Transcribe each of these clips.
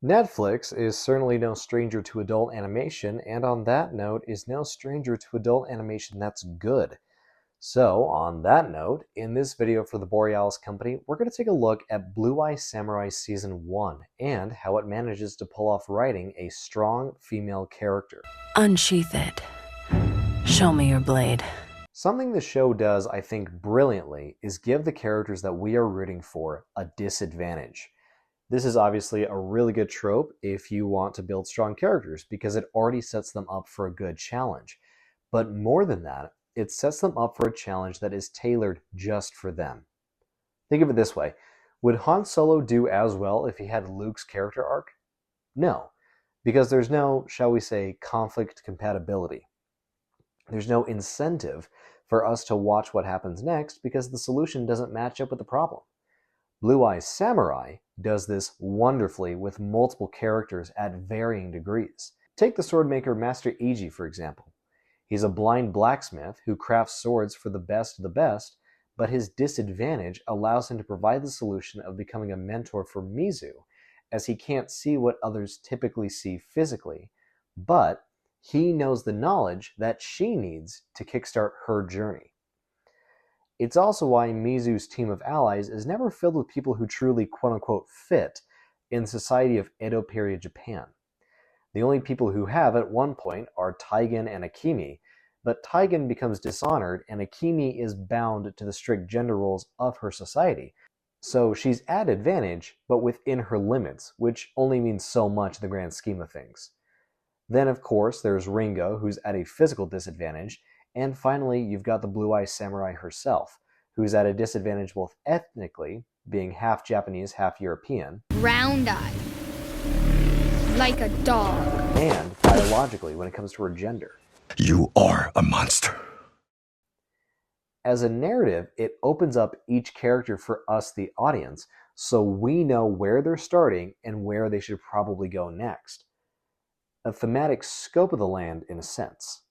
Netflix is certainly no stranger to adult animation, and on that note, is no stranger to adult animation that's good. So, on that note, in this video for the Borealis Company, we're going to take a look at Blue Eye Samurai Season 1 and how it manages to pull off writing a strong female character. Unsheath it. Show me your blade. Something the show does, I think, brilliantly is give the characters that we are rooting for a disadvantage. This is obviously a really good trope if you want to build strong characters because it already sets them up for a good challenge. But more than that, it sets them up for a challenge that is tailored just for them. Think of it this way. Would Han Solo do as well if he had Luke's character arc? No, because there's no, shall we say, conflict compatibility. There's no incentive for us to watch what happens next because the solution doesn't match up with the problem. Blue Eye Samurai does this wonderfully with multiple characters at varying degrees. Take the swordmaker Master Iji, for example. He's a blind blacksmith who crafts swords for the best of the best, but his disadvantage allows him to provide the solution of becoming a mentor for Mizu, as he can't see what others typically see physically, but he knows the knowledge that she needs to kickstart her journey. It's also why Mizu's team of allies is never filled with people who truly quote-unquote fit in the society of Edo period Japan. The only people who have at one point are Taigen and Akemi, but Taigen becomes dishonored and Akemi is bound to the strict gender roles of her society. So she's at advantage, but within her limits, which only means so much in the grand scheme of things. Then, of course, there's Ringo, who's at a physical disadvantage, and finally, you've got the Blue Eye Samurai herself, who's at a disadvantage both ethnically, being half Japanese, half European, round-eyed, like a dog, and biologically when it comes to her gender. You are a monster. As a narrative, it opens up each character for us, the audience, so we know where they're starting and where they should probably go next. A thematic scope of the land, in a sense.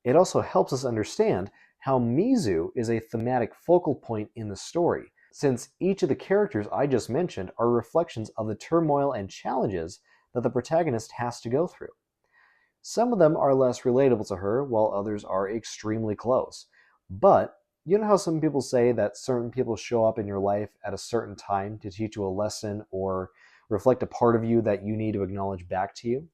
It also helps us understand how Mizu is a thematic focal point in the story, since each of the characters I just mentioned are reflections of the turmoil and challenges that the protagonist has to go through. Some of them are less relatable to her, while others are extremely close. But you know how some people say that certain people show up in your life at a certain time to teach you a lesson or reflect a part of you that you need to acknowledge back to you?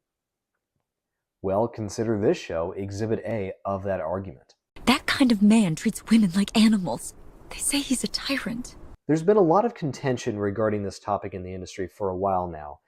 Well, consider this show Exhibit A of that argument. That kind of man treats women like animals. They say he's a tyrant. There's been a lot of contention regarding this topic in the industry for a while now,